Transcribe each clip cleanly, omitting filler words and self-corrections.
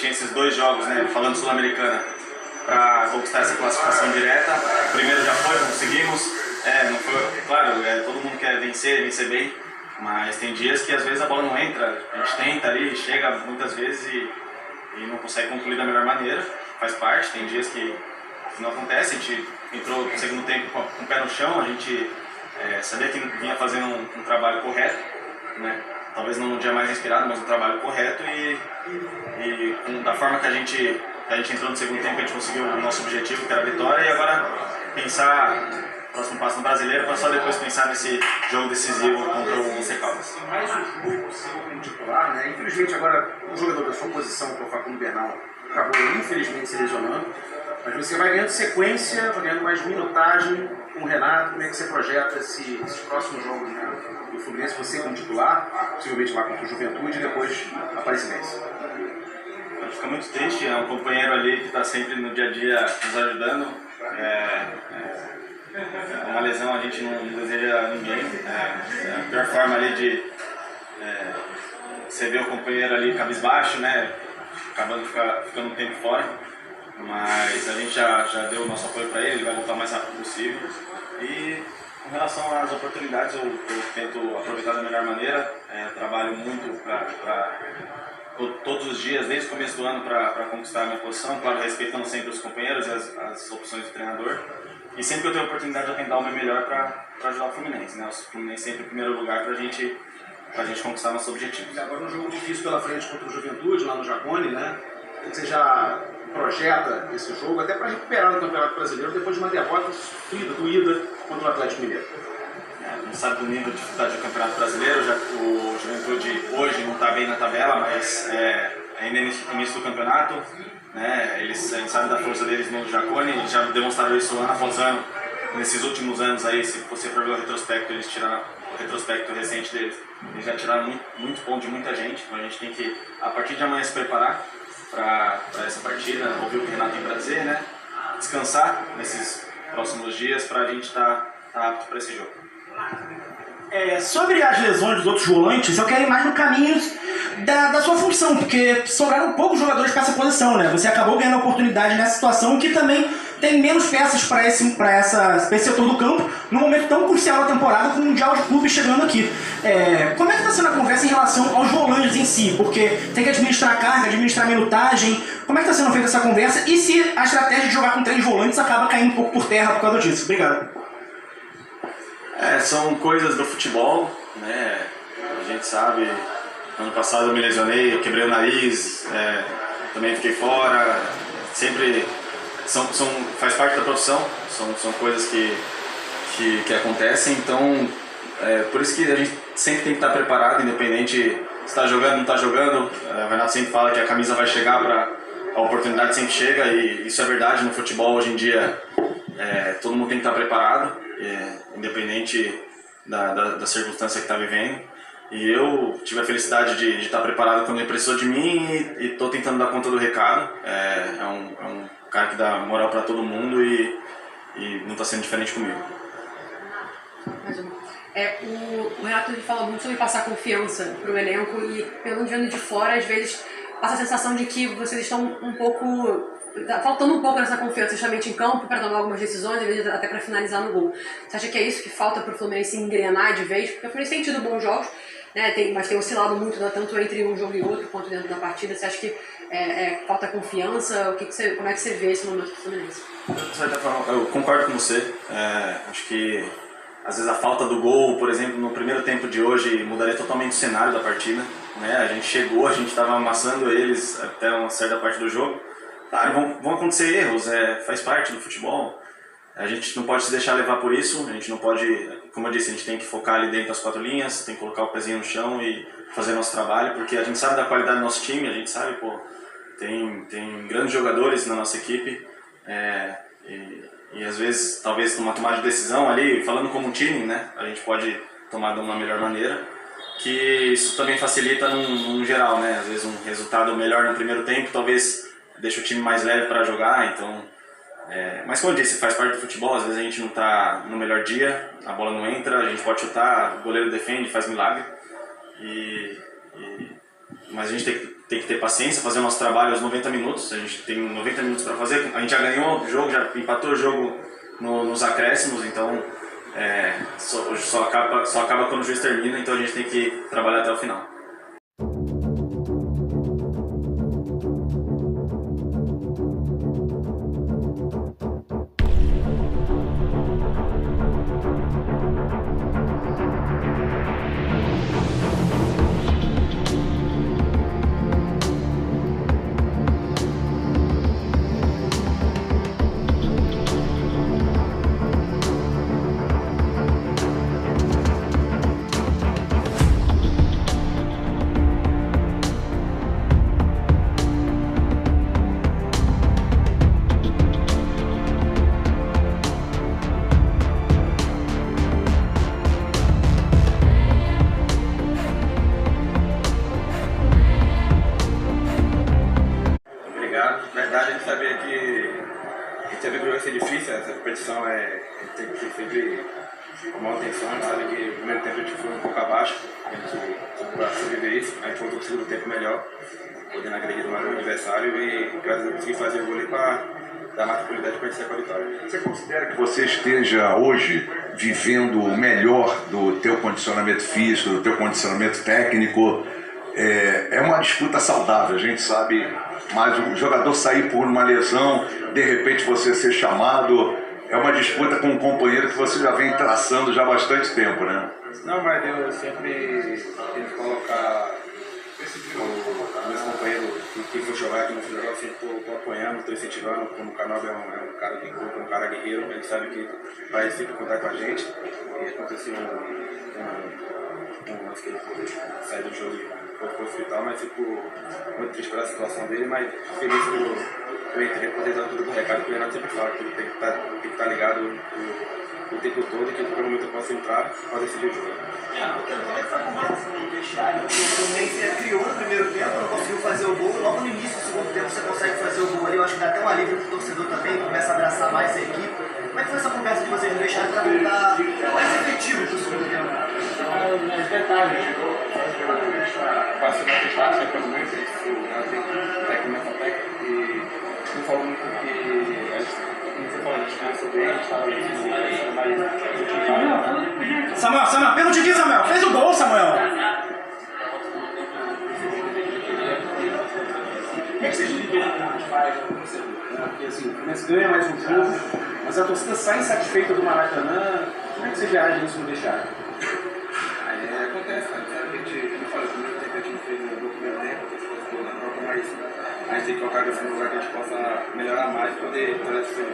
tinha esses 2 jogos, né, falando Sul-Americana, para conquistar essa classificação direta. O primeiro já foi, conseguimos. Não foi, claro, todo mundo quer vencer bem, mas tem dias que às vezes a bola não entra, a gente tenta ali, chega muitas vezes e não consegue concluir da melhor maneira, faz parte, tem dias que não acontece. A gente entrou no segundo tempo com o pé no chão, a gente sabia que vinha fazendo um trabalho correto, né? Talvez não no dia mais inspirado, mas um trabalho correto e da forma que a gente entrou no segundo tempo, a gente conseguiu o nosso objetivo, que era a vitória, e agora pensar o próximo passo no Brasileiro, para só depois pensar nesse jogo decisivo contra o Once Caldas. Mais um pouco como titular, né? Infelizmente agora um jogador da sua posição, que é o Facundo Bernal, acabou infelizmente se lesionando, mas você vai ganhando sequência, vai ganhando mais minutagem com o Renato. Como é que você projeta esses próximos jogos, né, do Fluminense, você como titular, possivelmente lá contra o Juventude e depois a Aparecidense? Fica muito triste, é um companheiro ali que está sempre no dia a dia nos ajudando. Uma lesão a gente não deseja a ninguém. A pior forma ali de você ver o companheiro ali cabisbaixo, né, acabando ficando um tempo fora. Mas a gente já deu o nosso apoio para ele vai voltar o mais rápido possível. E com relação às oportunidades, eu tento aproveitar da melhor maneira. Trabalho muito todos os dias, desde o começo do ano, para conquistar a minha posição, claro, respeitando sempre os companheiros e as opções do treinador. E sempre que eu tenho a oportunidade, eu tento dar o meu melhor para ajudar o Fluminense, né? O Fluminense sempre em primeiro lugar para a gente conquistar nossos objetivos. E agora um jogo difícil pela frente contra o Juventude, lá no Jacone, né? Você já projeta esse jogo até para recuperar no Campeonato Brasileiro depois de uma derrota sofrida, doída contra o Atlético Mineiro? Não sabe do nível de dificuldade do Campeonato Brasileiro, já o Juventude hoje não está bem na tabela, mas ainda é início do campeonato, né? A gente sabe da força deles no Jacone, eles já demonstraram isso ano após ano. Nesses últimos anos aí, se você for ver o retrospecto, eles tiraram o retrospecto recente deles, eles já tiraram muito ponto de muita gente, então a gente tem que, a partir de amanhã, se preparar para essa partida, ouvir o que o Renato tem para dizer, né? Descansar nesses próximos dias para a gente estar apto para esse jogo. Sobre as lesões dos outros volantes, eu quero ir mais no caminho da sua função, porque sobraram poucos jogadores para essa posição, né? Você acabou ganhando a oportunidade nessa situação que também tem menos peças para esse setor do campo, num momento tão crucial da temporada, com o Mundial de Clubes chegando aqui. Como é que está sendo a conversa em relação aos volantes em si? Porque tem que administrar a carga, administrar a minutagem. Como é que está sendo feita essa conversa? E se a estratégia de jogar com 3 volantes acaba caindo um pouco por terra por causa disso? Obrigado. São coisas do futebol, né? A gente sabe, ano passado eu me lesionei, eu quebrei o nariz, também fiquei fora. Sempre faz parte da profissão, são coisas que acontecem, então por isso que a gente sempre tem que estar preparado, independente se está jogando ou não está jogando. O Renato sempre fala que a camisa vai chegar, a oportunidade sempre chega, e isso é verdade no futebol hoje em dia. Todo mundo tem que estar preparado, independente da circunstância que está vivendo. E eu tive a felicidade de estar preparado quando ele precisou de mim e estou tentando dar conta do recado. É um cara que dá moral para todo mundo e não está sendo diferente comigo. O Renato fala muito sobre passar confiança para o elenco e, pelo vendo de fora, às vezes passa a sensação de que vocês estão um pouco... faltando um pouco nessa confiança, justamente em campo, para tomar algumas decisões, às vezes até para finalizar no gol. Você acha que é isso que falta para o Fluminense engrenar de vez? Porque o Fluminense tem tido bons jogos, né? Mas tem oscilado muito, né? Tanto entre um jogo e outro, quanto dentro da partida. Você acha que falta confiança? Como é que você vê esse momento do Fluminense? Eu concordo com você. Acho que às vezes a falta do gol, por exemplo, no primeiro tempo de hoje, mudaria totalmente o cenário da partida, né? A gente chegou, a gente estava amassando eles até uma certa parte do jogo. Claro, vão acontecer erros, faz parte do futebol. A gente não pode se deixar levar por isso, a gente não pode, como eu disse, a gente tem que focar ali dentro das 4 linhas, tem que colocar o pezinho no chão e fazer nosso trabalho, porque a gente sabe da qualidade do nosso time, a gente sabe, tem grandes jogadores na nossa equipe, e às vezes, talvez numa tomada de decisão ali, falando como um time, né, a gente pode tomar de uma melhor maneira, que isso também facilita num geral, né, às vezes um resultado melhor no primeiro tempo, talvez deixa o time mais leve para jogar, então... mas como eu disse, faz parte do futebol, às vezes a gente não está no melhor dia, a bola não entra, a gente pode chutar, o goleiro defende, faz milagre, e mas a gente tem que ter paciência, fazer o nosso trabalho aos 90 minutos. A gente tem 90 minutos para fazer. A gente já ganhou o jogo, já empatou o jogo nos acréscimos, então só acaba quando o juiz termina, então a gente tem que trabalhar até o final. A gente sabia que vai ser difícil, essa competição tem que ser sempre com maior atenção. A gente sabe que no primeiro tempo a gente foi um pouco abaixo, a gente para sobreviver isso, a gente voltou para o segundo tempo melhor, podendo agredir mais o adversário e graças a Deus conseguir fazer o gol para dar mais tranquilidade para a gente sair com a vitória. Você considera que você esteja hoje vivendo o melhor do teu condicionamento físico, do teu condicionamento técnico? É uma disputa saudável, a gente sabe, mas o jogador sair por uma lesão, de repente você ser chamado, é uma disputa com um companheiro que você já vem traçando já há bastante tempo, né? Não, mas eu sempre tento colocar o meu companheiro que for jogar, que não for jogar, eu sempre estou apoiando, estou incentivando, como o Canobi é um cara de grupo, é um cara guerreiro, ele sabe que vai sempre contar com a gente, e aconteceu lance que ele pôde sair do jogo e foi pro hospital, mas fico muito triste pela situação dele, mas feliz que eu entrei poder dar tudo o recado que o Renato sempre fala, que ele tem que estar ligado o tempo todo e que em qualquer momento eu posso entrar para decidir o jogo. Essa conversa no vestiário, o Fluminense criou no primeiro tempo, não conseguiu fazer o gol, logo no início do segundo tempo você consegue fazer o gol ali, eu acho que dá até um alívio pro torcedor também, começa a abraçar mais a equipe. Como é que foi essa conversa de vocês no vestiário para voltar mais efetivo pro segundo tempo? Os detalhes, passou na testagem, pelo menos, tem começa a técnica e não falou muito que a gente começou bem, a gente estava mais. Samuel, pergunta aqui, Samuel. Fez o gol, Samuel. O que vocês lidam com os pais, com o torcedor? Porque assim, o Fluminense ganha mais um jogo, mas a torcida sai insatisfeita do Maracanã. Como é que vocês reagem nisso no vestiário? Acontece, cara. A gente, como eu falei, o primeiro tempo a gente fez no primeiro tempo, a gente ficou na troca, mas a gente tem que colocar nesse lugar que a gente possa melhorar mais e poder trazer esse jogo.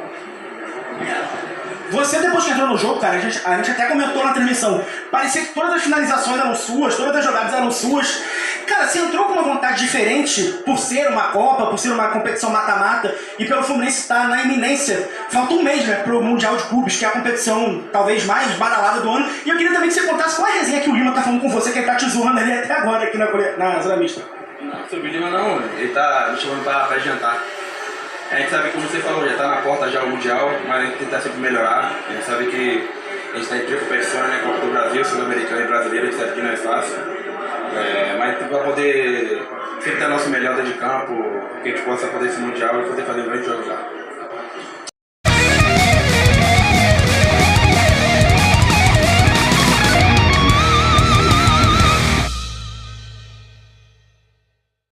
Você, depois que entrou no jogo, cara, a gente até comentou na transmissão, parecia que todas as finalizações eram suas, todas as jogadas eram suas. Cara, você entrou com uma vontade diferente por ser uma Copa, por ser uma competição mata-mata e pelo Fluminense estar na iminência. Falta um mês, né, pro Mundial de Clubes, que é a competição talvez mais badalada do ano. E eu queria também que você contasse qual a resenha que o Lima tá falando com você, que ele tá te zoando ali até agora aqui na Zona Mista. Não, sobre o Lima não, ele tá me chamando pra jantar. A gente sabe, como você falou, já tá na porta já o Mundial, mas a gente tenta sempre melhorar. A gente sabe que a gente tá em três competições, né, Copa do Brasil, Sul-Americana e Brasileira, a gente sabe que não é fácil. Mas para poder sempre dar nosso melhor dentro de campo, que a gente possa fazer esse Mundial e poder fazer um grande jogo lá.